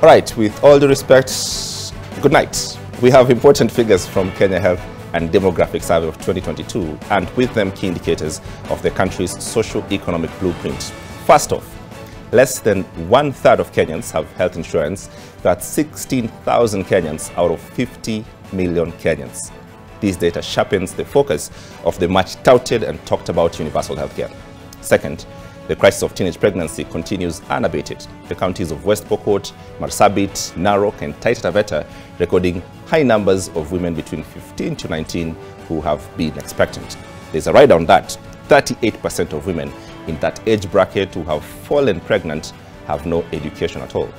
All right, with all due respect, good night. We have important figures from Kenya Health and Demographic Survey of 2022, and with them key indicators of the country's socio-economic blueprint. First off, less than 1/3 of Kenyans have health insurance. That's 16,000 Kenyans out of 50 million Kenyans. This data sharpens the focus of the much touted and talked about universal healthcare. Second, the crisis of teenage pregnancy continues unabated. The counties of West Pokot, Marsabit, Narok, and Taita Taveta recording high numbers of women between 15 to 19 who have been expectant. There's a write on that. 38% of women in that age bracket who have fallen pregnant have no education at all.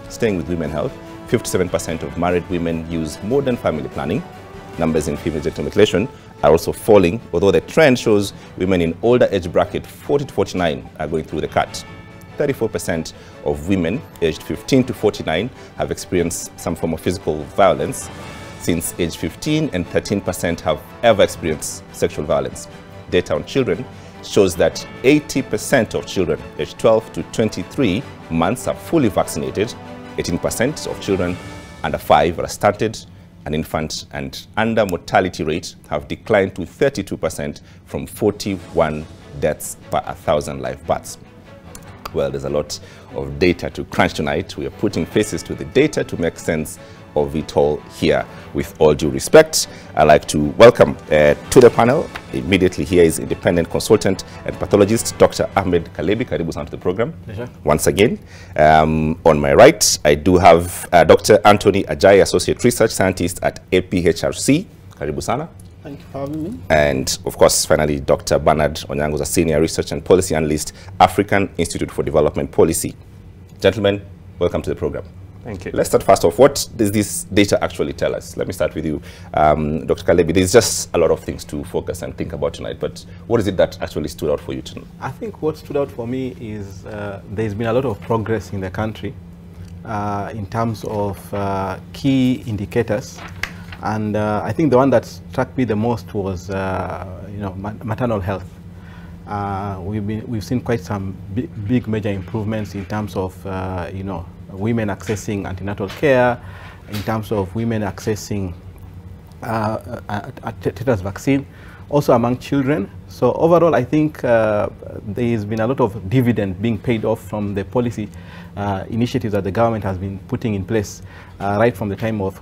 Staying with women health, 57% of married women use modern family planning. Numbers in female genital mutilation are also falling, although the trend shows women in older age bracket 40 to 49 are going through the cut. 34% of women aged 15 to 49 have experienced some form of physical violence since age 15, and 13% have ever experienced sexual violence. Data on children shows that 80% of children aged 12 to 23 months are fully vaccinated. 18% of children under 5 are stunted. An infant and under mortality rate have declined to 32% from 41 deaths per 1,000 live births. Well, there's a lot of data to crunch tonight. We are putting faces to the data to make sense of it all here. With all due respect, I'd like to welcome to the panel. Immediately here is independent consultant and pathologist, Dr. Ahmed Kalebi. Karibu sana to the program. Pleasure. Once again. On my right, I do have Dr. Anthony Ajay, Associate Research Scientist at APHRC. Karibu sana. Thank you for having me. And of course, finally, Dr. Bernard Onyango, a Senior Research and Policy Analyst, African Institute for Development Policy. Gentlemen, welcome to the program. Thank you. Let's start first off. What does this data actually tell us? Let me start with you, Dr. Kalebi. There's just a lot of things to focus and think about tonight, but what is it that actually stood out for you tonight? I think what stood out for me is there's been a lot of progress in the country in terms of key indicators. And I think the one that struck me the most was, maternal health. We've seen quite some big major improvements in terms of, women accessing antenatal care, in terms of women accessing tetanus vaccine, also among children. So overall, I think there's been a lot of dividend being paid off from the policy initiatives that the government has been putting in place right from the time of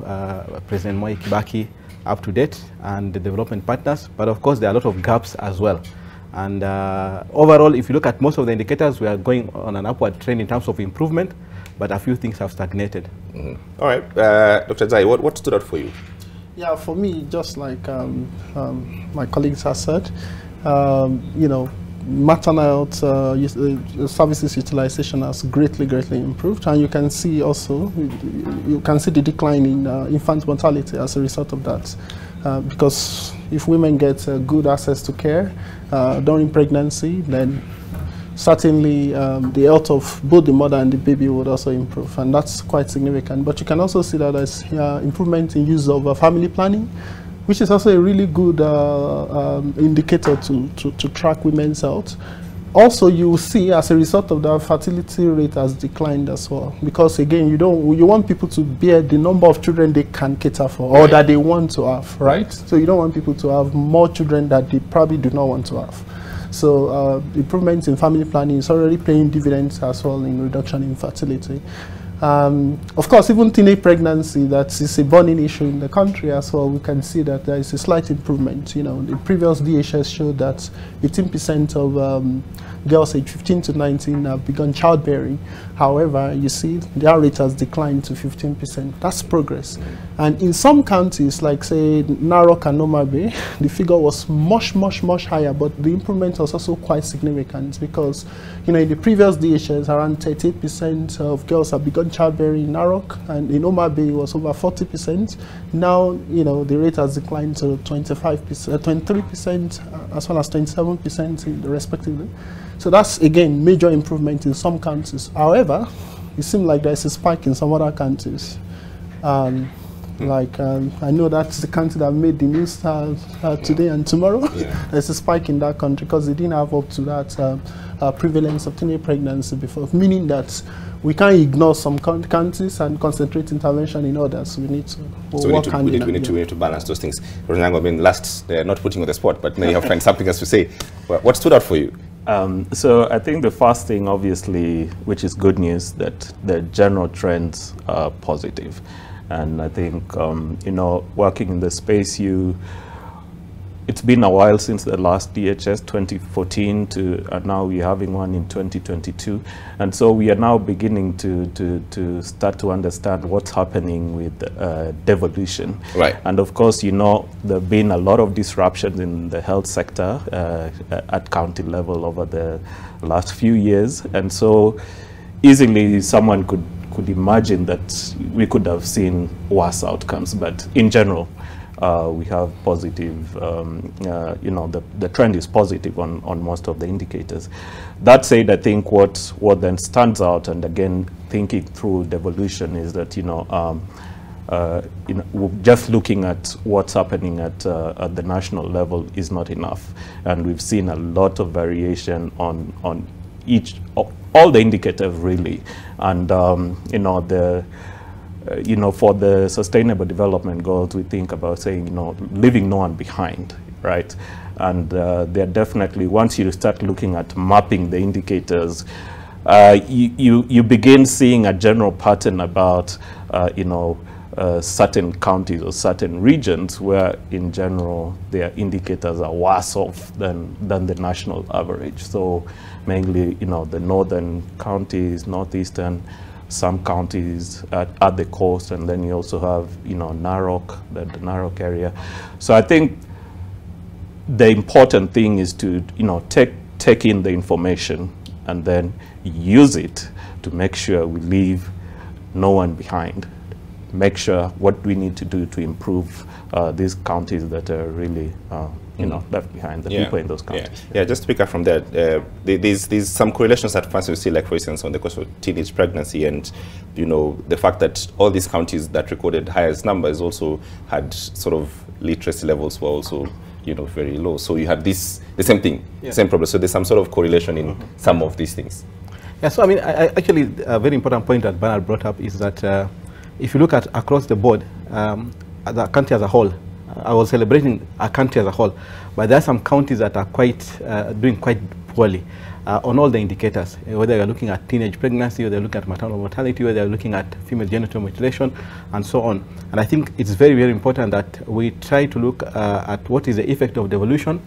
President Mwai Kibaki up to date, and the development partners. But of course, there are a lot of gaps as well. And overall, if you look at most of the indicators, we are going on an upward trend in terms of improvement, but a few things have stagnated. Mm-hmm. All right, Dr. Zai, what stood out for you? Yeah, for me, just like my colleagues have said, maternal health services utilization has greatly improved, and you can see also the decline in infant mortality as a result of that. Because if women get good access to care during pregnancy, then certainly the health of both the mother and the baby would also improve, and that's quite significant. But you can also see that there's improvement in use of family planning, which is also a really good indicator to track women's health. Also, you will see as a result of that, fertility rate has declined as well, because again, you want people to bear the number of children they can cater for, or that they want to have, right? So you don't want people to have more children that they probably do not want to have. So improvements in family planning is already paying dividends as well in reduction in fertility. Of course, even teenage pregnancy, that is a burning issue in the country as well. We can see that there is a slight improvement. The previous DHS showed that 18% of girls aged 15 to 19 have begun childbearing. However, you see their rate has declined to 15%. That's progress. And in some counties, like say Narok and Omabe, the figure was much higher, but the improvement was also quite significant, because in the previous DHS, around 38% of girls have begun childbearing in Narok, and in Omabe it was over 40%. Now, the rate has declined to 25%, 23%, as well as 27% respectively. So that's, again, major improvement in some countries. However, it seems like there's a spike in some other countries. Like I know that's the country that made the news today and tomorrow. There's a spike in that country because they didn't have up to that prevalence of teenage pregnancy before, meaning that we can't ignore some countries and concentrate intervention in others. We need to work hand in hand. We need to balance those things. I mean, not putting you on the spot, but maybe you have something else to say. What stood out for you? So I think the first thing, obviously, which is good news, that the general trends are positive. And I think, you know, working in the space, it's been a while since the last DHS, 2014, to now we're having one in 2022. And so we are now beginning to start to understand what's happening with devolution. Right. And of course, you know, there have been a lot of disruptions in the health sector at county level over the last few years. And so easily someone could imagine that we could have seen worse outcomes, but in general, we have positive, you know, the trend is positive on most of the indicators. That said, I think what then stands out, and again, thinking through devolution, is that, you know, just looking at what's happening at the national level is not enough. And we've seen a lot of variation on all the indicators, really. And, you know, you know, for the Sustainable Development Goals, we think about saying, you know, leaving no one behind, right? And they're definitely, once you start looking at mapping the indicators, you begin seeing a general pattern about, you know, certain counties or certain regions where, in general, their indicators are worse off than the national average. So mainly, you know, the northern counties, northeastern, some counties at the coast, and then you also have, you know, Narok, the Narok area. So I think the important thing is to, you know, take in the information and then use it to make sure we leave no one behind. Make sure what we need to do to improve these counties that are really you know, left behind, the people in those counties. Yeah, just to pick up from that, there's some correlations at first you see, like for instance on the cost of teenage pregnancy, and you know, the fact that all these counties that recorded highest numbers also had sort of literacy levels were also, you know, very low. So you had the same thing, same problem. So there's some sort of correlation in some of these things. Yeah, so I mean, actually, a very important point that Bernard brought up is that if you look at across the board, the country as a whole, I was celebrating a country as a whole, but there are some counties that are doing quite poorly on all the indicators, whether you're looking at teenage pregnancy, or they're looking at maternal mortality, or they're looking at female genital mutilation, and so on. And I think it's very, very important that we try to look at what is the effect of devolution.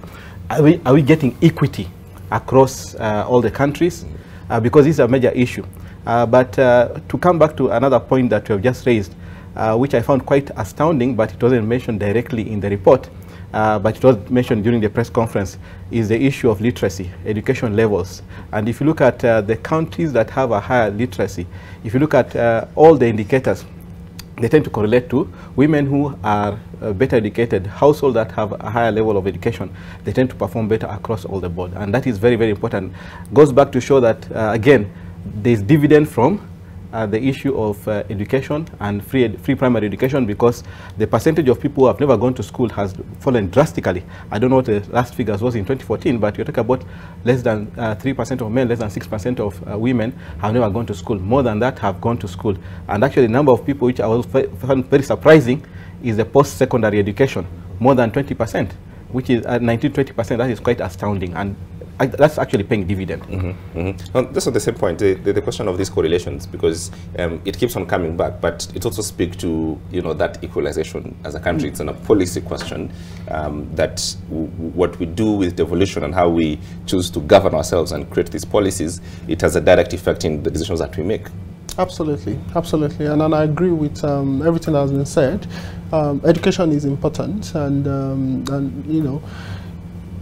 Are we getting equity across all the countries? Because this is a major issue. But to come back to another point that you have just raised, which I found quite astounding, but it wasn't mentioned directly in the report, but it was mentioned during the press conference, is the issue of literacy, education levels. And if you look at the countries that have a higher literacy, if you look at all the indicators, they tend to correlate to women who are better educated, households that have a higher level of education, they tend to perform better across all the board. And that is very, very important. Goes back to show that, again, there's dividend from the issue of education and free primary education, because the percentage of people who have never gone to school has fallen drastically. I don't know what the last figures was in 2014, but you're talking about less than 3% of men, less than 6% of women have never gone to school. More than that have gone to school. And actually the number of people, which I found very surprising, is the post-secondary education, more than 20%, which is 19-20%. That is quite astounding. And that's actually paying dividend. That's on the same point, the question of these correlations, because it keeps on coming back, but it also speaks to, you know, that equalization as a country. It's a policy question, that what we do with devolution and how we choose to govern ourselves and create these policies, it has a direct effect in the decisions that we make. Absolutely, absolutely, and I agree with everything that has been said. Education is important, and you know,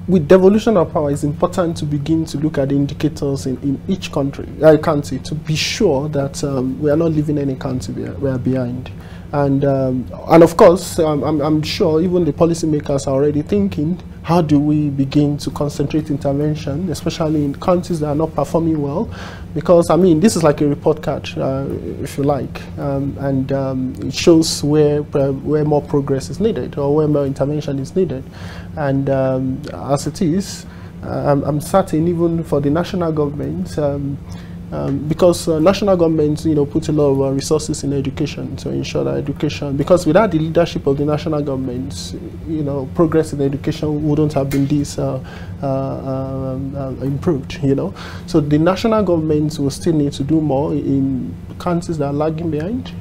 with devolution of power, it's important to begin to look at the indicators in each country, to be sure that we are not leaving any country we are behind. And of course, I'm sure even the policymakers are already thinking, how do we begin to concentrate intervention, especially in countries that are not performing well? Because, I mean, this is like a report card, if you like, and it shows where more progress is needed or where more intervention is needed. And as it is, I'm certain even for the national government, because national governments, put a lot of resources in education to ensure that education, because without the leadership of the national governments, progress in education wouldn't have been this improved, So the national governments will still need to do more in countries that are lagging behind,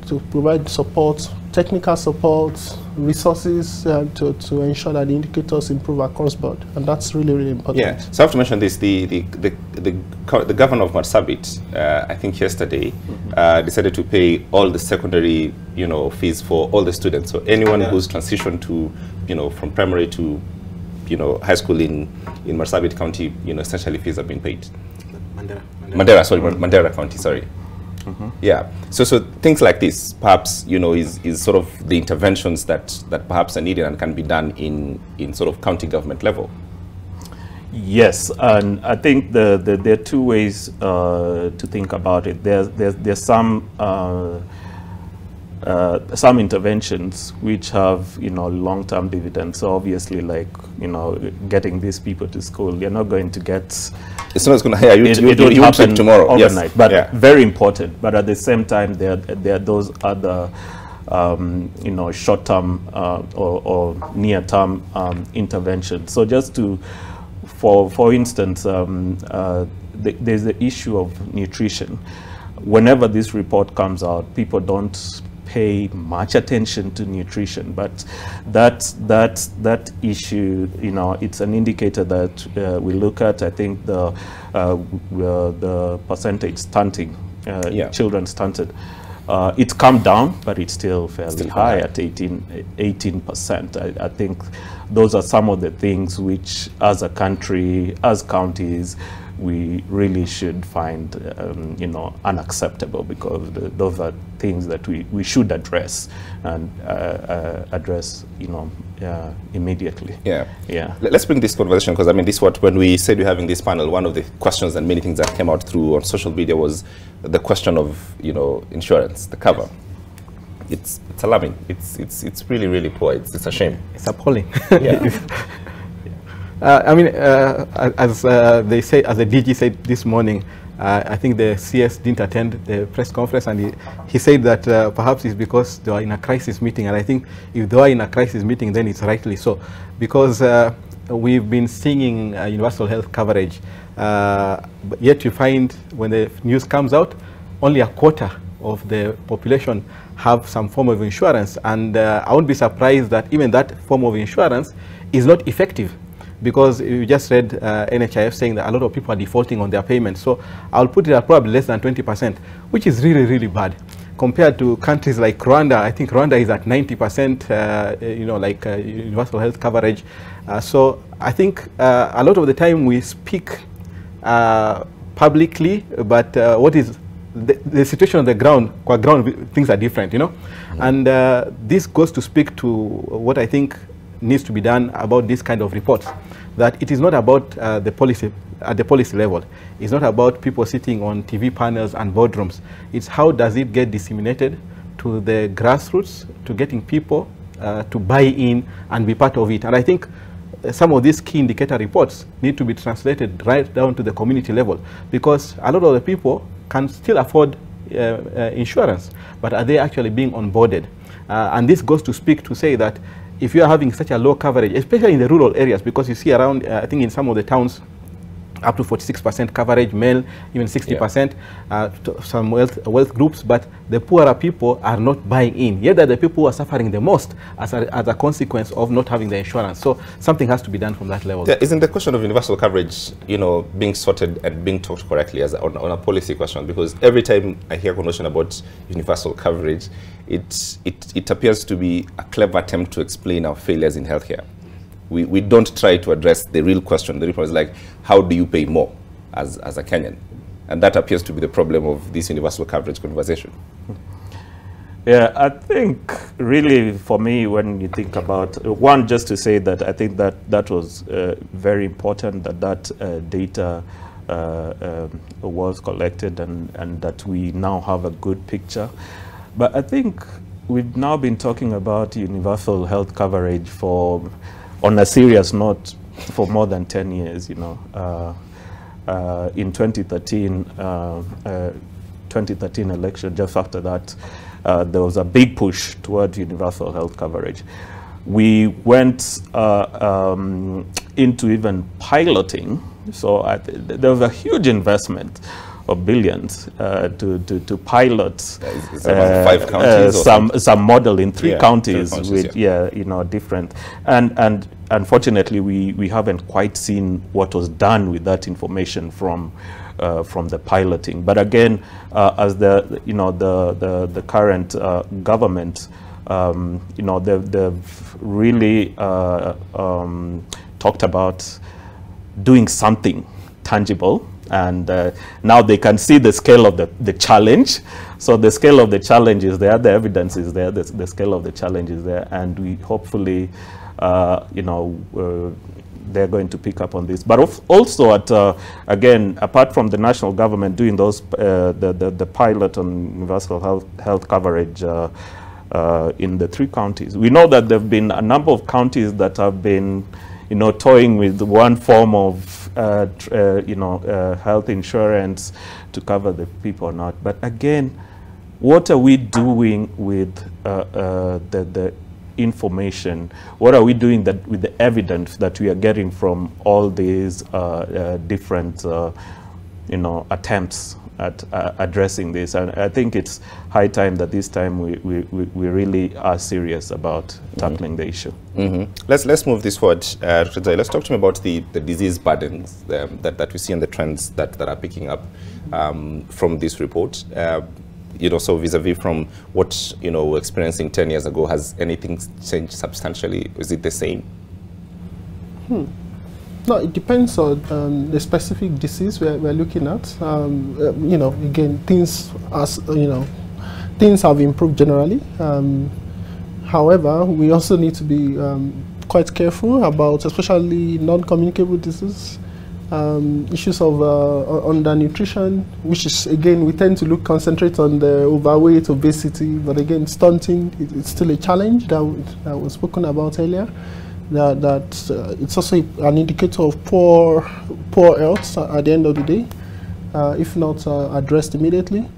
to provide support, technical support, resources to ensure that the indicators improve across board, and that's really, really important. Yeah, so I have to mention this, the governor of Marsabit, I think yesterday, decided to pay all the secondary, fees for all the students. So anyone who's transitioned to, from primary to, high school in Marsabit County, essentially fees have been paid. Mandera County, sorry. Yeah, so things like this, perhaps, is sort of the interventions that perhaps are needed and can be done in sort of county government level. Yes, and I think there are two ways to think about it. There's some interventions which have long-term dividends. So obviously, like getting these people to school, you're not going to get. It's not going to hire you. It will happen tomorrow, overnight. Yes. But yeah. Very important. But at the same time, there are those other short-term or near-term interventions. So just to, for instance, there's the issue of nutrition. Whenever this report comes out, people don't pay much attention to nutrition, but that issue, it's an indicator that we look at. I think the percentage stunting, children stunted, it's come down, but it's still fairly high at 18%. I think those are some of the things which, as a country, as counties, we really should find, unacceptable, because those are things that we should address and address, immediately. Yeah. Yeah. Let's bring this conversation, because I mean, when we said we're having this panel, one of the questions and many things that came out through on social media was the question of, insurance, the cover. It's alarming. It's really, really poor. It's a shame. It's appalling. Yeah. I mean, as they say, as the DG said this morning, I think the CS didn't attend the press conference, and he said that perhaps it's because they are in a crisis meeting. And I think if they are in a crisis meeting, then it's rightly so, because we've been singing universal health coverage, but yet you find when the news comes out, only a quarter of the population have some form of insurance, and I won't be surprised that even that form of insurance is not effective. Because you just read NHIF saying that a lot of people are defaulting on their payments. So I'll put it at probably less than 20%, which is really, really bad. Compared to countries like Rwanda, I think Rwanda is at 90%, universal health coverage. So I think a lot of the time we speak publicly, but what is the situation on the ground, things are different, And this goes to speak to what I think needs to be done about this kind of reports, that it is not about the policy at the policy level. It's not about people sitting on TV panels and boardrooms. It's how does it get disseminated to the grassroots, to getting people to buy in and be part of it. And I think some of these key indicator reports need to be translated right down to the community level, because a lot of the people can still afford insurance, but are they actually being onboarded? And this goes to speak to say that if you are having such a low coverage, especially in the rural areas, because you see around, I think in some of the towns, up to 46% coverage, male, even 60%, some wealth groups, but the poorer people are not buying in. Yet the people who are suffering the most as a consequence of not having the insurance. So something has to be done from that level. Yeah, isn't the question of universal coverage, being sorted and being talked correctly as on a policy question? Because every time I hear a conversation about universal coverage, it appears to be a clever attempt to explain our failures in healthcare. We don't try to address the real question. The real problem is like, how do you pay more as a Kenyan? And that appears to be the problem of this universal coverage conversation. Yeah, I think really for me, when you think about one, just to say that I think that was very important that data was collected and that we now have a good picture. But I think we've now been talking about universal health coverage on a serious note for more than 10 years, you know. In 2013, 2013 election, just after that, there was a big push toward universal health coverage. We went into even piloting, so there was a huge investment of billions to pilot about 5 counties some model in 3 counties with different and unfortunately we haven't quite seen what was done with that information from the piloting. But again, as the current government, they've really talked about doing something tangible, and now they can see the scale of the challenge. So the scale of the challenge is there, the evidence is there, the scale of the challenge is there, and we hopefully they're going to pick up on this. But also again, apart from the national government doing those the pilot on universal health coverage in the 3 counties, we know that there have been a number of counties that have been toying with one form of health insurance to cover the people or not. But again, what are we doing with the information? What are we doing with the evidence that we are getting from all these different attempts at addressing this? And I think it's high time that this time we really are serious about tackling the issue. Let's move this forward. Let's talk to me about the disease burdens that we see and the trends that are picking up from this report. So vis-a-vis from what we're experiencing 10 years ago, has anything changed substantially? Is it the same? No, it depends on the specific disease we're looking at. Again, things have improved generally. However, we also need to be quite careful about, especially non-communicable diseases. Issues of undernutrition, which is, again, we tend to concentrate on the overweight, obesity, but again, stunting, it's still a challenge that was spoken about earlier. That it's also an indicator of poor health at the end of the day, if not addressed immediately.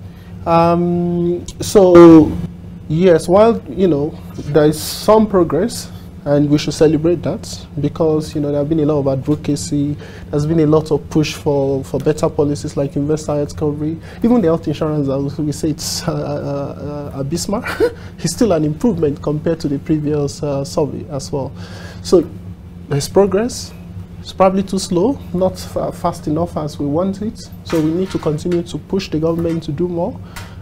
So yes, while there is some progress, and we should celebrate that, because there have been a lot of advocacy. There's been a lot of push for better policies like universal health coverage. Even the health insurance, as we say, it's abysmal. It's still an improvement compared to the previous survey as well. So there's progress. It's probably too slow, not fast enough as we want it. So we need to continue to push the government to do more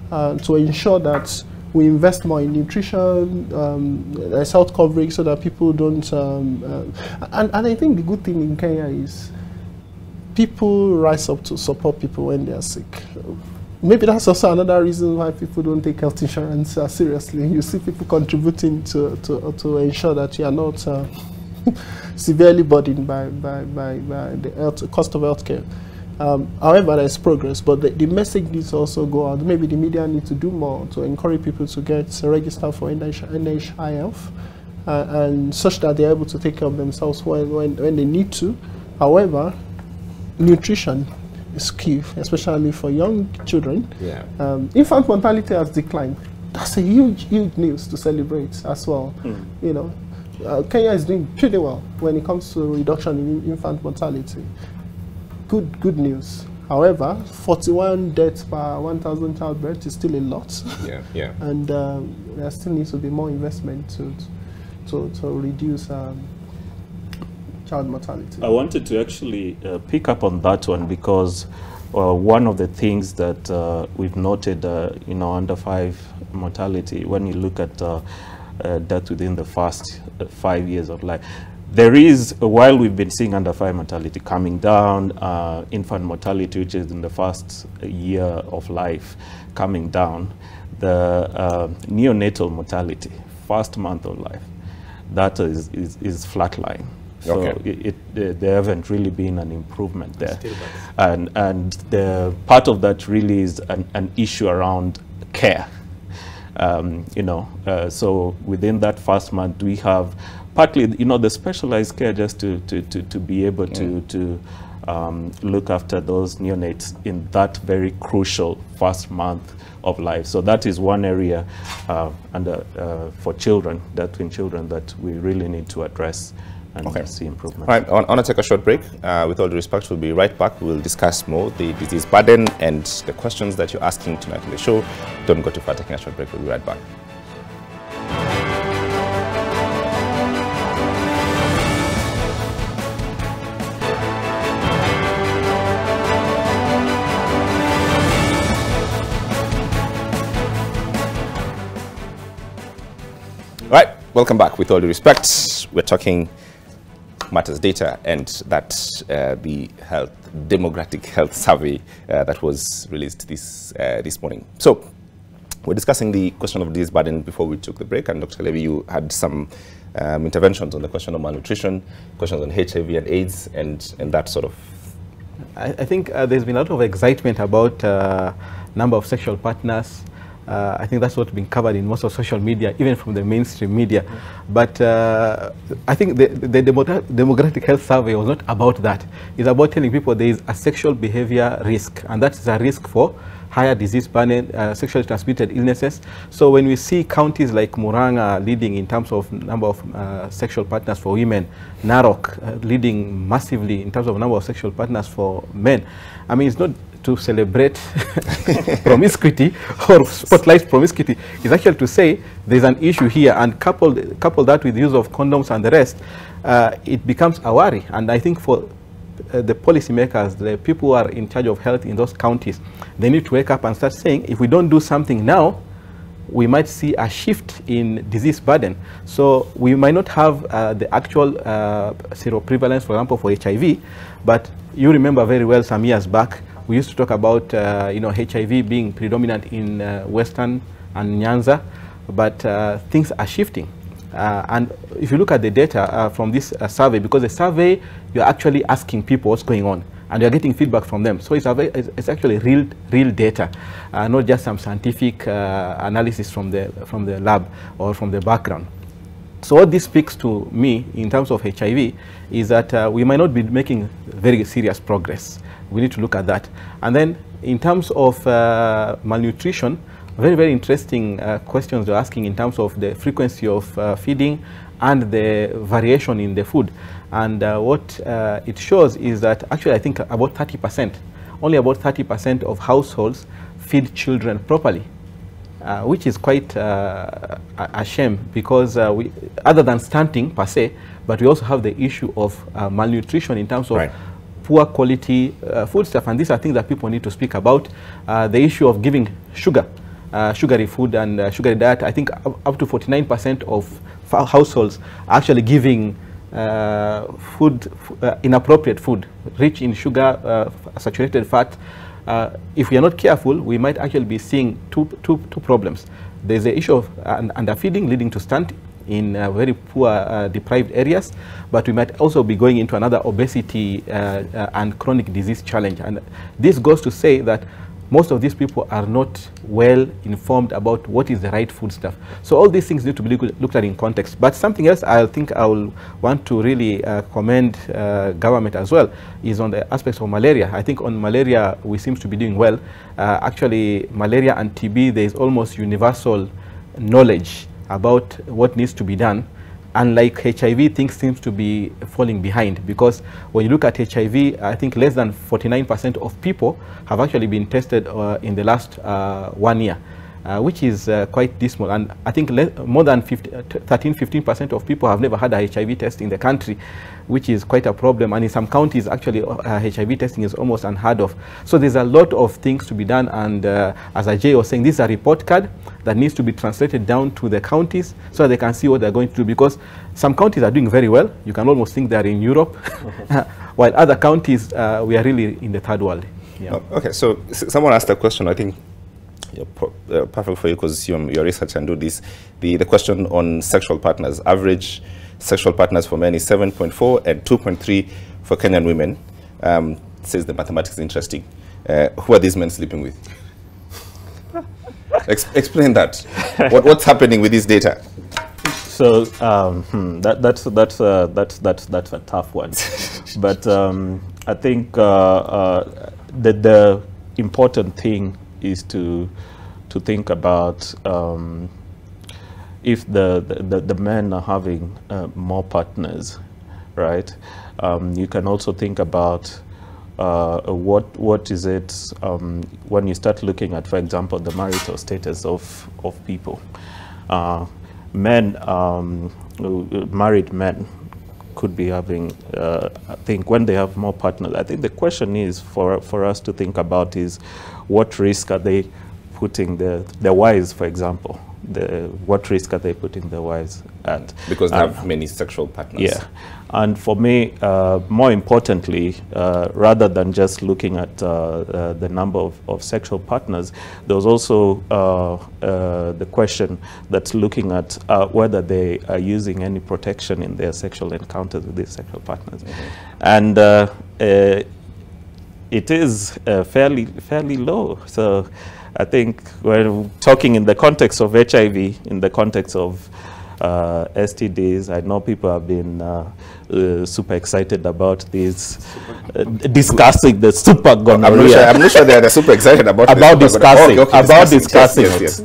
to ensure that we invest more in nutrition, health coverage, so that people don't. And I think the good thing in Kenya is people rise up to support people when they are sick. Maybe that's also another reason why people don't take health insurance seriously. You see people contributing to ensure that you are not severely burdened by the cost of healthcare. However, there's progress, but the message needs to also go out. Maybe the media need to do more to encourage people to get registered for NHIF, and such that they're able to take care of themselves when they need to. However, nutrition is key, especially for young children. Infant mortality has declined. That's a huge news to celebrate as well. Kenya is doing pretty well when it comes to reduction in infant mortality. Good news. However, 41 deaths per 1,000 childbirth is still a lot. And there still needs to be more investment to reduce child mortality. I wanted to actually pick up on that one, because one of the things that we've noted, under 5 mortality, when you look at death within the first 5 years of life, there is, while we've been seeing under 5 mortality coming down, infant mortality, which is in the first year of life, coming down, the neonatal mortality, first month of life, that is flatline. So Okay. there haven't really been an improvement there. And the part of that really is an issue around care. So within that first month, we have partly, the specialized care just to be able to look after those neonates in that very crucial first month of life. So that is one area for children, twin children, that we really need to address and see improvement. All right, I want to take a short break. With all due respect, we'll be right back. We'll discuss more the disease burden and the questions that you're asking tonight in the show. Don't go too far. Taking a short break. We'll be right back. All right, welcome back. With all due respect, we're talking matters data and that the demographic health survey that was released this morning. So we're discussing the question of disease burden before we took the break, and Dr. Levy, you had some interventions on the question of malnutrition, questions on HIV and AIDS, and that sort of. I think there's been a lot of excitement about number of sexual partners. I think that's what's been covered in most of social media, even from the mainstream media. But I think the demographic health survey was not about that. It's about telling people there is a sexual behavior risk, and that is a risk for higher disease burden, sexually transmitted illnesses. So when we see counties like Murang'a leading in terms of number of sexual partners for women, Narok leading massively in terms of number of sexual partners for men, I mean, it's not to celebrate promiscuity or spotlight promiscuity. Is actually to say there's an issue here, and couple that with the use of condoms and the rest, it becomes a worry. And I think for the policymakers, the people who are in charge of health in those counties, they need to wake up and start saying, if we don't do something now, we might see a shift in disease burden. So we might not have the actual seroprevalence, for example, for HIV, but you remember very well some years back, we used to talk about HIV being predominant in Western and Nyanza, but things are shifting. And if you look at the data from this survey, because the survey, you're actually asking people what's going on, and you're getting feedback from them. So it's actually real data, not just some scientific analysis from the lab or from the background. So what this speaks to me in terms of HIV is that we might not be making very serious progress. We need to look at that. And then in terms of malnutrition, very, very interesting questions you're asking in terms of the frequency of feeding and the variation in the food. And what it shows is that actually I think about 30%, only about 30% of households feed children properly, which is quite a shame, because other than stunting per se, but we also have the issue of malnutrition in terms of poor quality food stuff. And these are things that people need to speak about. The issue of giving sugary food and sugary diet, I think up to 49% of households are actually giving inappropriate food, rich in sugar, saturated fat. If we are not careful, we might actually be seeing two problems. There's the issue of underfeeding leading to stunting in very poor deprived areas, but we might also be going into another obesity and chronic disease challenge. And this goes to say that most of these people are not well informed about what is the right food stuff. So all these things need to be looked at in context. But something else I think I will want to really commend government as well is on the aspects of malaria. I think on malaria we seem to be doing well. Actually, malaria and TB, there is almost universal knowledge about what needs to be done. Unlike HIV, things seem to be falling behind, because when you look at HIV, I think less than 49% of people have actually been tested in the last 1 year, which is quite dismal. And I think more than 13–15% of people have never had a HIV test in the country, which is quite a problem. And in some counties, actually, HIV testing is almost unheard of. So there's a lot of things to be done. And as Ajay was saying, this is a report card that needs to be translated down to the counties so that they can see what they're going to do. Because some counties are doing very well. You can almost think they're in Europe, while other counties, we are really in the third world. Yeah. Okay, so someone asked a question, I think, perfect for you because you're research and do this. The question on sexual partners, average sexual partners for men is 7.4 and 2.3 for Kenyan women. Says the mathematics is interesting. Who are these men sleeping with? Explain that. What's happening with this data? So that's a tough one, but I think the important thing is to think about if the men are having more partners, right? You can also think about what is it when you start looking at, for example, the marital status of people. Men, married men could be having, I think when they have more partners, I think the question is for us to think about is what risk are they putting their wives, for example, what risk are they putting their wives at? Because they have many sexual partners. Yeah, and for me, more importantly, rather than just looking at the number of sexual partners, there was also the question that's looking at whether they are using any protection in their sexual encounters with these sexual partners. And it is fairly low. So I think when talking in the context of HIV, in the context of STDs, I know people have been super excited about this, discussing the super gonorrhea. I'm not sure they are super excited about discussing.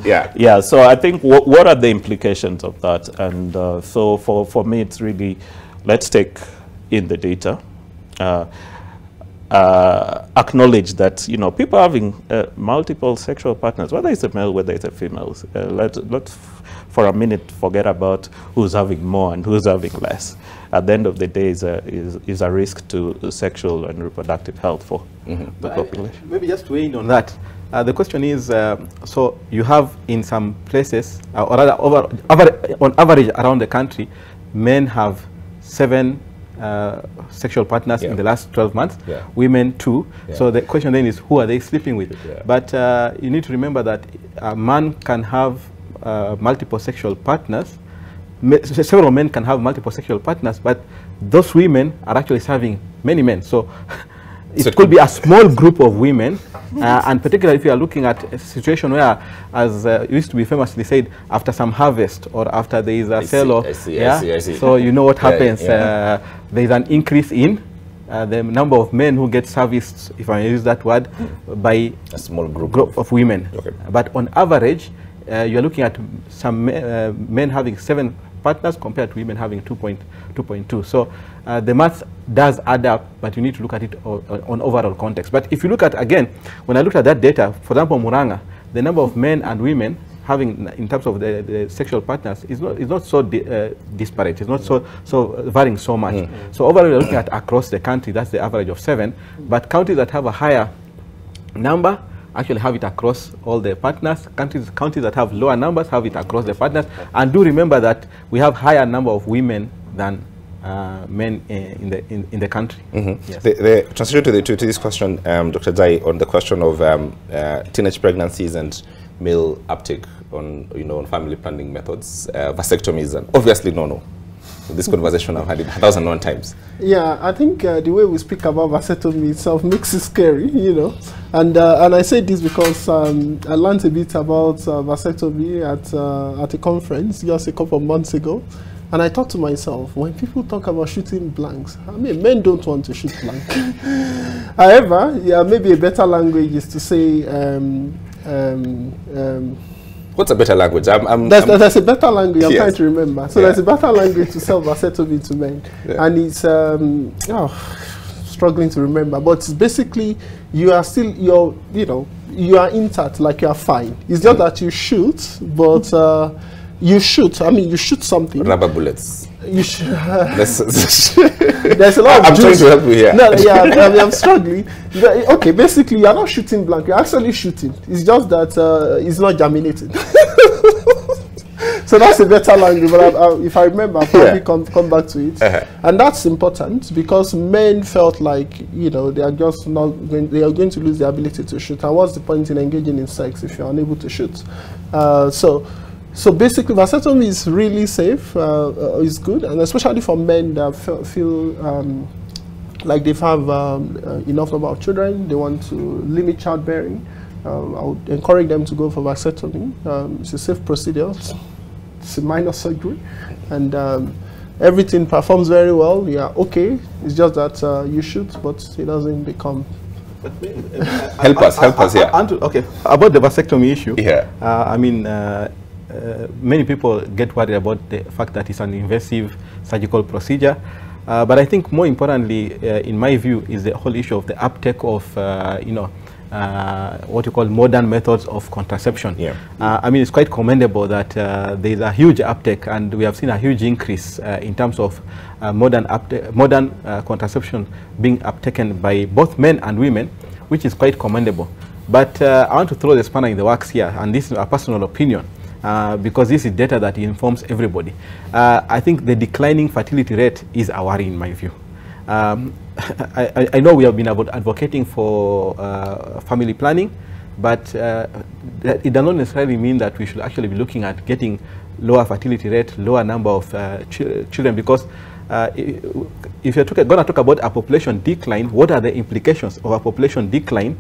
Yes, yeah. So I think what are the implications of that? And so for me, it's really, let's take in the data. Acknowledge that people having multiple sexual partners, whether it's a male, whether it's a female, let's for a minute forget about who's having more and who's having less. At the end of the day, is a risk to sexual and reproductive health for the population. Maybe just to weigh in on that. The question is, so you have in some places, or rather on average around the country, men have 7 sexual partners in the last 12 months, women 2. So the question then is, who are they sleeping with? But you need to remember that a man can have multiple sexual partners. Several men can have multiple sexual partners, but those women are actually serving many men. So it could be a small group of women, and particularly if you are looking at a situation where, as used to be famously said, after some harvest or after there is a sale of, I see. So you know what happens. There is an increase in the number of men who get serviced, if I use that word, by a small group of women. Okay. But on average, you're looking at some men having 7 partners compared to women having 2.2. So the math does add up, but you need to look at it on overall context. But if you look at, again, when I looked at that data, for example, Muranga, the number of men and women having, in terms of the sexual partners, is not so disparate. It's not so varying so much. So overall, you're looking at across the country, that's the average of 7. But counties that have a higher number actually have it across all the partners. Counties that have lower numbers have it across the partners. And do remember that we have higher number of women than men in the country. Yes. The transition to this question, Dr. Zai, on the question of teenage pregnancies and male uptake on on family planning methods, vasectomy is obviously no. This conversation I've had it 1,001 times. Yeah, I think the way we speak about vasectomy itself makes it scary, And I say this because I learned a bit about vasectomy at a conference just a couple of months ago. And I thought to myself, when people talk about shooting blanks, I mean, men don't want to shoot blank. However, maybe a better language is to say, what's a better language? There's a better language. I'm trying to remember. So there's a better language to sell vasectomy to men, and it's struggling to remember. But it's basically you are still you are intact, like you are fine. It's just that you shoot, but you shoot. I mean, you shoot something. Rubber bullets. You there's a lot of I'm trying to help you here. No, I'm struggling. Okay, basically, you're not shooting blank. You're actually shooting. It's just that it's not germinating. So that's a better language, but if I remember, I'll probably come back to it. And that's important because men felt like, you know, they are just not going, they are going to lose the ability to shoot. And what's the point in engaging in sex if you're unable to shoot? So basically, vasectomy is really safe, is good, and especially for men that feel like they have enough number of children, they want to limit childbearing. I would encourage them to go for vasectomy. It's a safe procedure. It's a minor surgery, and everything performs very well. Yeah, okay. It's just that you shoot, but it doesn't become. Help us. Yeah. Okay, about the vasectomy issue. Yeah. I mean, many people get worried about the fact that it's an invasive surgical procedure. But I think more importantly, in my view, is the whole issue of the uptake of, what you call modern methods of contraception. Yeah. I mean, it's quite commendable that there is a huge uptake, and we have seen a huge increase in terms of modern contraception being uptaken by both men and women, which is quite commendable. But I want to throw the spanner in the works here, and this is a personal opinion. Because this is data that informs everybody. I think the declining fertility rate is a worry in my view. I know we have been advocating for family planning, but it does not necessarily mean that we should actually be looking at getting lower fertility rate, lower number of children, because if you're going to talk about a population decline, what are the implications of a population decline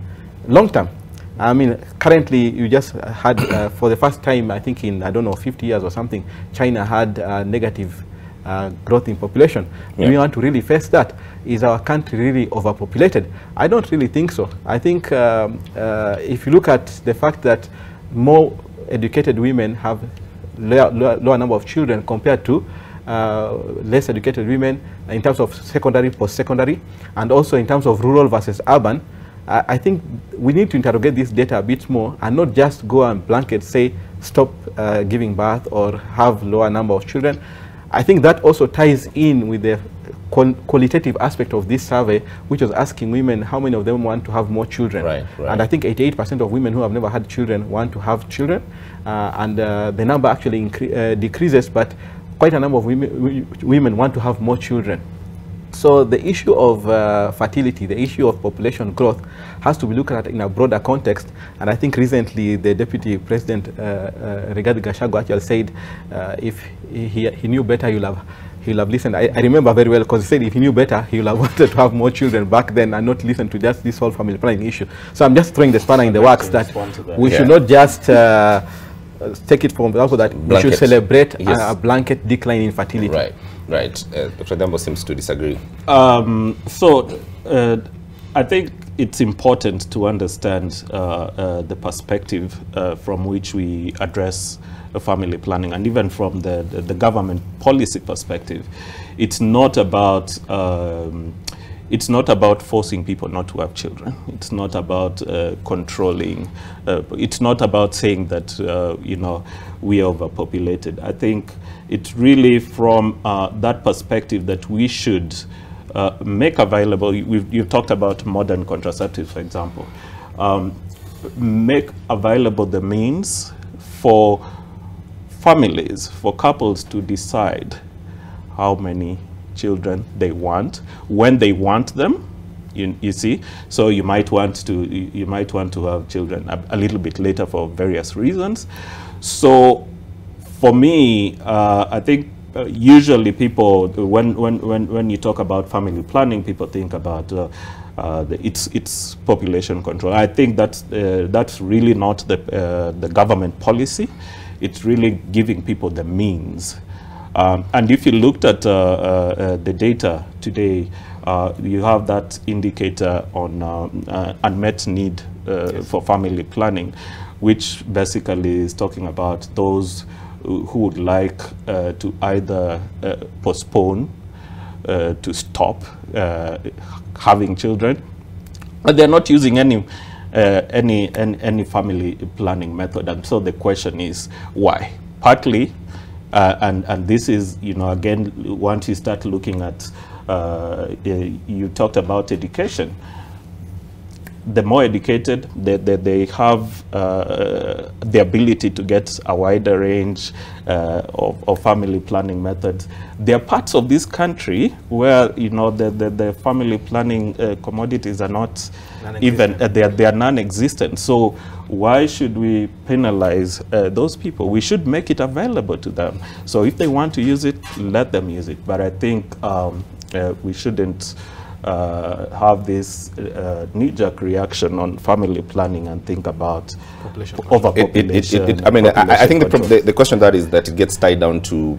long term? I mean, currently, you just had, for the first time, I think in, I don't know, 50 years or something, China had negative growth in population. Yeah. Do we want to really face that? Is our country really overpopulated? I don't really think so. I think if you look at the fact that more educated women have lower number of children compared to less educated women in terms of secondary, post-secondary, and also in terms of rural versus urban, I think we need to interrogate this data a bit more and not just go and blanket say stop giving birth or have lower number of children. I think that also ties in with the qualitative aspect of this survey, which was asking women how many of them want to have more children. Right. And I think 88% of women who have never had children want to have children, and the number actually decreases, but quite a number of women want to have more children. So the issue of fertility, the issue of population growth has to be looked at in a broader context. And I think recently the Deputy President, Rigathi Gachagua, actually said if he knew better, he'll have listened. I remember very well because he said if he knew better, he would have wanted to have more children back then and not listen to just this whole family planning issue. So I'm just throwing the spanner in the works that we should not just take it from the example that we should celebrate a blanket decline in fertility. Right. Right. Dr. Dembo seems to disagree. I think it's important to understand the perspective from which we address family planning, and even from the government policy perspective. It's not about forcing people not to have children. It's not about controlling. It's not about saying that you know, we are overpopulated. I think it's really from that perspective that we should make available. You've talked about modern contraceptives, for example. Make available the means for families, for couples to decide how many children they want, when they want them. You see, so you might want to have children a little bit later for various reasons. So for me, I think usually people, when you talk about family planning, people think about its population control. I think that's really not the government policy. It's really giving people the means. And if you looked at the data today, you have that indicator on unmet need for family planning, which basically is talking about those who would like to either postpone, to stop having children, but they're not using any family planning method. And so the question is why? Partly, and this is, you know, again, once you start looking at, you talked about education. the more educated, they have the ability to get a wider range of family planning methods. There are parts of this country where, you know, the family planning commodities are not even, they are non-existent. So why should we penalize those people? We should make it available to them. So if they want to use it, let them use it. But I think we shouldn't have this knee-jerk reaction on family planning and think about overpopulation. I mean, I think the question that is that it gets tied down to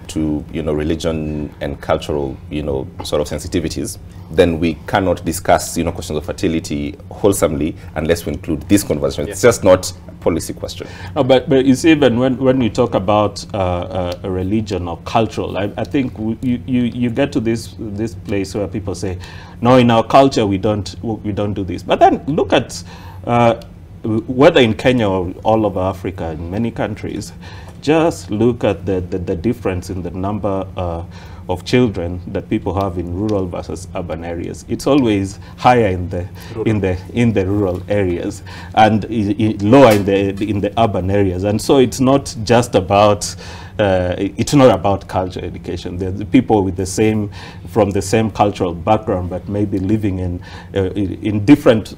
you know, religion and cultural, you know, sort of sensitivities. Then we cannot discuss, you know, questions of fertility wholesomely unless we include this conversation. It's just not a policy question. No, but you see, even when you talk about a religion or cultural, I think you get to this place where people say, no, in our culture we don't do this. But then look at whether in Kenya or all over Africa, in many countries, just look at the difference in the number of children that people have in rural versus urban areas. It's always higher in the rural areas and lower in the urban areas. And so it's not just about it's not about culture education. There's people with from the same cultural background, but maybe living in different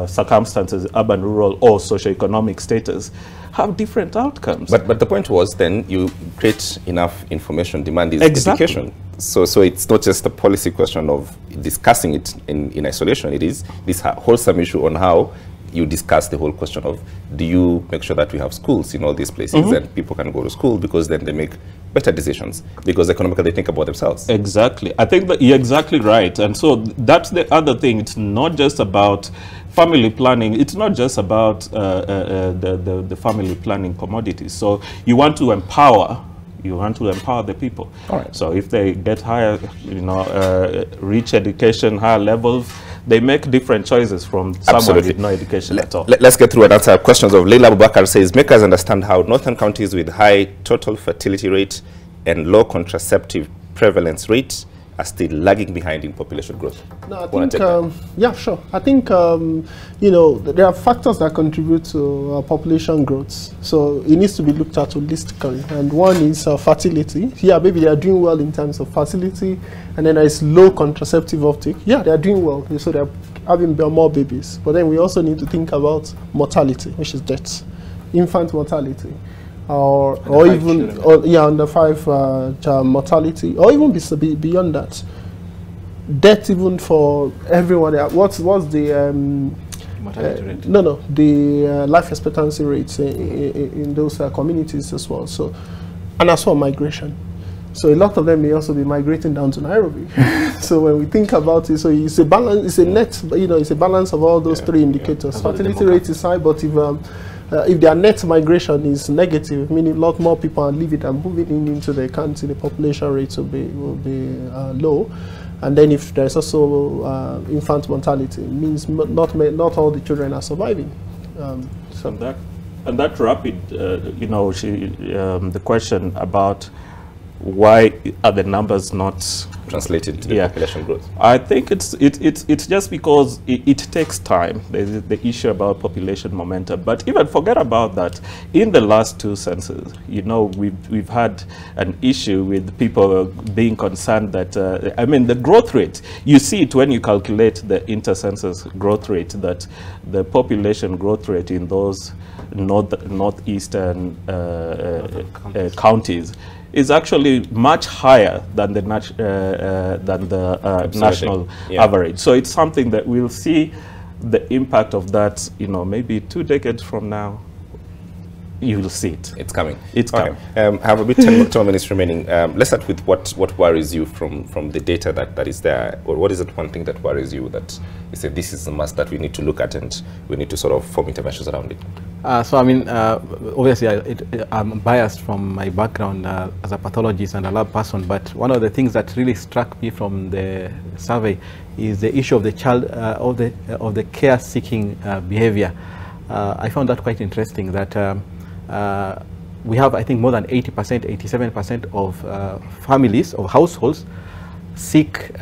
circumstances, urban, rural, or socioeconomic status, have different outcomes. But the point was, then you create enough information. Demand is education. So it's not just a policy question of discussing it in isolation. It is this wholesome issue on how you discuss the whole question of, do you make sure that we have schools in all these places and people can go to school, because then they make better decisions, because economically they think about themselves. Exactly. I think that you're exactly right. And so that's the other thing. It's not just about family planning. It's not just about the family planning commodities. So you want to empower the people. All right. So if they get higher, you know, reach education, higher levels, they make different choices from someone with no education at all. Let's get through and answer questions of Leila Abubakar. Says, make us understand how northern counties with high total fertility rate and low contraceptive prevalence rate are still lagging behind in population growth. No, I think, yeah, sure. I think, you know, there are factors that contribute to population growth. So it needs to be looked at holistically. And one is fertility. Yeah, maybe they are doing well in terms of fertility. And then there is low contraceptive uptake. Yeah, they are doing well. So they are having more babies. But then we also need to think about mortality, which is death, infant mortality. Or even under 5 mortality, or even beyond that, death even for everyone. What's the mortality rate? The life expectancy rates in those communities as well. So, and as well migration. So a lot of them may also be migrating down to Nairobi. So when we think about it, so it's a balance. It's a net. You know, it's a balance of all those three indicators. Fertility rate is high, but if their net migration is negative, meaning a lot more people are leaving and moving into the country, the population rates will be low. And then if there's also infant mortality, it means not all the children are surviving. So that rapid, you know, the question about why are the numbers not translated to the population growth? I think it's just because it takes time. There's the issue about population momentum. But even forget about that. In the last 2 census, you know, we've had an issue with people being concerned that I mean, the growth rate. You see it when you calculate the inter-census growth rate, that the population growth rate in those northeastern counties is actually much higher than the national average. So it's something that we'll see the impact of that, you know, maybe 2 decades from now. You will see it. It's coming. It's coming. I have a bit 10 minutes remaining. Let's start with what worries you from the data that is there. Or what is it one thing that worries you that you say this is a must that we need to look at and we need to sort of form interventions around it? So I mean, obviously I'm biased from my background as a pathologist and a lab person, but one of the things that really struck me from the survey is the issue of the child, of the care-seeking behavior. I found that quite interesting, that we have, I think, more than 80%, 87% of families, of households, seek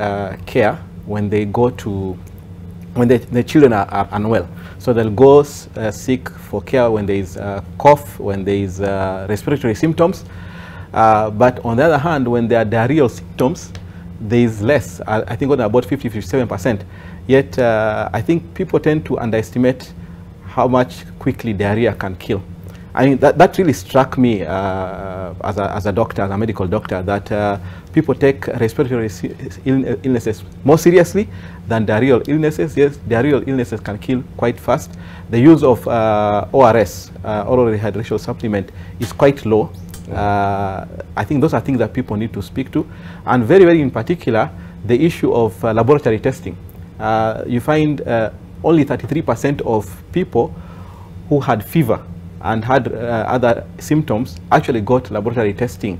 care when they go to when the children are unwell. So they'll go seek for care when there is cough, when there is respiratory symptoms. But on the other hand, when there are diarrheal symptoms, there is less. I think only about 50–57%. Yet I think people tend to underestimate how much quickly diarrhea can kill. I mean, that really struck me as a doctor, as a medical doctor, that people take respiratory illnesses more seriously than diarrheal illnesses. Yes, diarrheal illnesses can kill quite fast. The use of ORS, oral rehydration supplement, is quite low. I think those are things that people need to speak to. And very, very in particular, the issue of laboratory testing. You find only 33% of people who had fever and had other symptoms actually got laboratory testing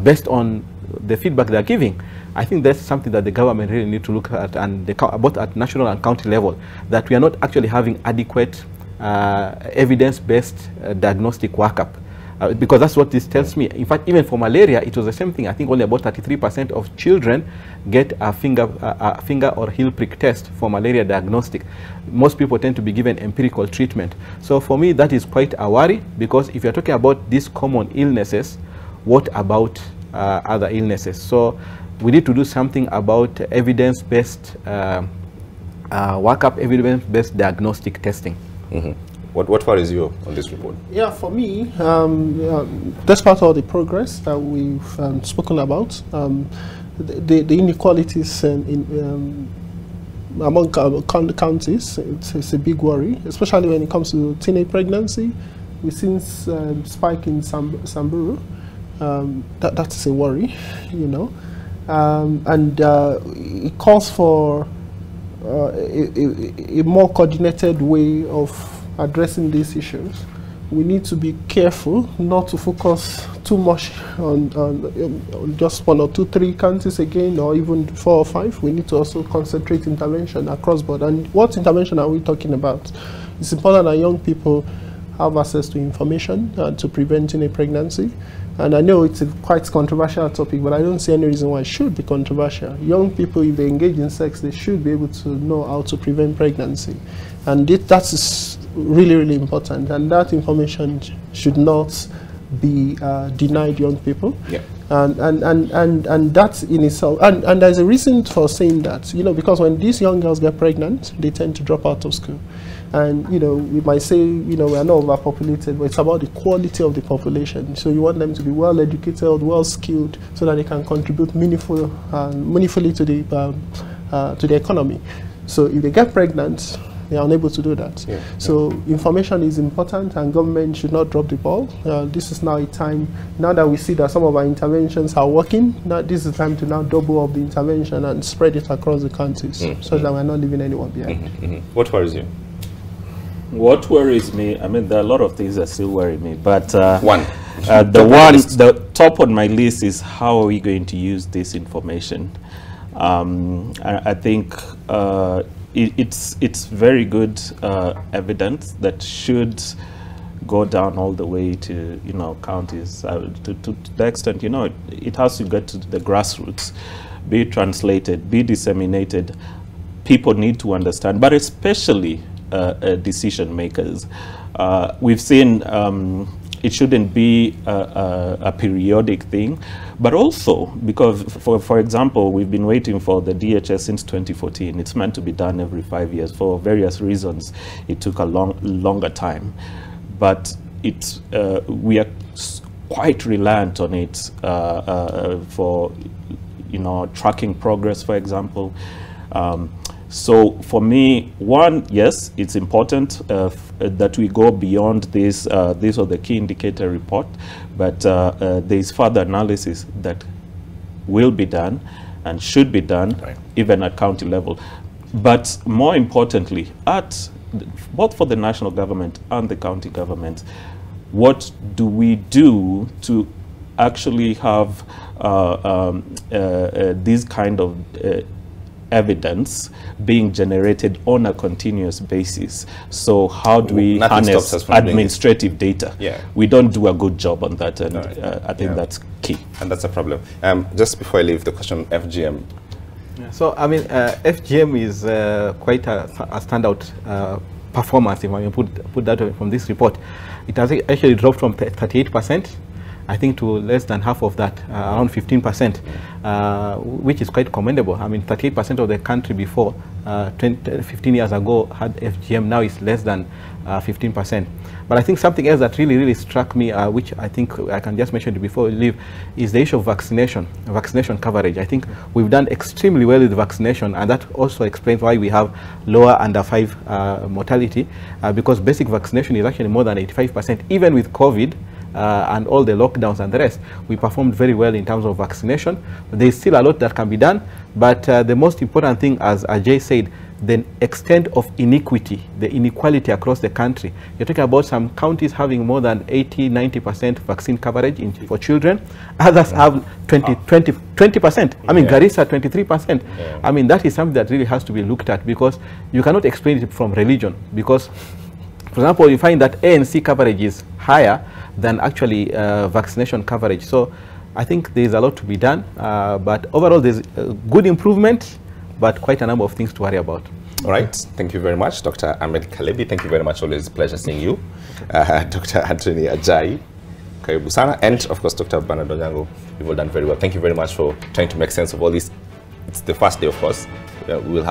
based on the feedback they're giving. I think that's something that the government really need to look at, and both at national and county level, that we are not actually having adequate evidence-based diagnostic workup. Because that's what this tells me. In fact, even for malaria, it was the same thing. I think only about 33% of children get a finger or heel prick test for malaria diagnostic. Most people tend to be given empirical treatment. So for me, that is quite a worry, because if you're talking about these common illnesses, what about other illnesses? So we need to do something about evidence-based workup, evidence-based diagnostic testing. Mm-hmm. What worries you on this report? Yeah, for me, despite all the progress that we've spoken about, the inequalities among counties, it's a big worry, especially when it comes to teenage pregnancy. We've seen spike in Samburu. That's a worry, you know, and it calls for a more coordinated way of addressing these issues. We need to be careful not to focus too much on just 1 or 2, 3 counties again, or even 4 or 5. We need to also concentrate intervention across board. And what intervention are we talking about? It's important that young people have access to information to preventing a pregnancy. And I know it's a quite controversial topic, but I don't see any reason why it should be controversial. Young people, if they engage in sex, they should be able to know how to prevent pregnancy. And that is really, really important. And that information should not be denied young people. Yeah. And that's in itself. And there's a reason for saying that, you know, because when these young girls get pregnant, they tend to drop out of school. And, you know, we might say, you know, we are not overpopulated, but it's about the quality of the population. So you want them to be well educated, well skilled, so that they can contribute meaningfully to the economy. So if they get pregnant, they are unable to do that. Yeah. So information is important, and government should not drop the ball. This is now a time, now that we see that some of our interventions are working, now this is the time to now double up the intervention and spread it across the countries, so that we're not leaving anyone behind. What worries you? What worries me, I mean, there are a lot of things that still worry me, but the top on my list is how are we going to use this information? I think it's very good evidence that should go down all the way to, you know, counties, to the extent, you know, it has to get to the grassroots, be translated, be disseminated. People need to understand, but especially decision makers. We've seen it shouldn't be a periodic thing, but also because, for example, we've been waiting for the DHS since 2014. It's meant to be done every 5 years. For various reasons, it took a longer time, but we are quite reliant on it for, you know, tracking progress, for example. So for me, one, yes, it's important that we go beyond this. This was the key indicator report, but there is further analysis that will be done and should be done, right, even at county level. But more importantly, both for the national government and the county government, what do we do to actually have this kind of evidence being generated on a continuous basis? So how do we harness administrative data? Yeah. We don't do a good job on that, and I think that's key. And that's a problem. Just before I leave the question, FGM, Yeah, so, I mean, FGM is quite a standout performance, if I may put that from this report. It has actually dropped from 38%, I think, to less than half of that, around 15%, which is quite commendable. I mean, 38% of the country before 15 years ago had FGM, now it's less than 15%. But I think something else that really struck me, which I think I can just mention before we leave, is the issue of vaccination coverage. I think we've done extremely well with vaccination, and that also explains why we have lower under 5 mortality, because basic vaccination is actually more than 85%, even with COVID. And all the lockdowns and the rest, we performed very well in terms of vaccination. There's still a lot that can be done, but the most important thing, as Ajay said, the extent of inequity, the inequality across the country. You're talking about some counties having more than 80–90% vaccine coverage for children. Others have 20%. I mean, Garissa 23%. Yeah. I mean, that is something that really has to be looked at, because you cannot explain it from religion. Because, for example, you find that ANC coverage is higher than actually vaccination coverage. So I think there's a lot to be done, but overall there's good improvement, but quite a number of things to worry about. All right, thank you very much, Dr. Ahmed Kalebi. Thank you very much, always a pleasure seeing you. Dr. Anthony Ajayi, karibu sana, and of course Dr. Bernard Onyango, you've all done very well. Thank you very much for trying to make sense of all this. It's the first day, of course. We'll have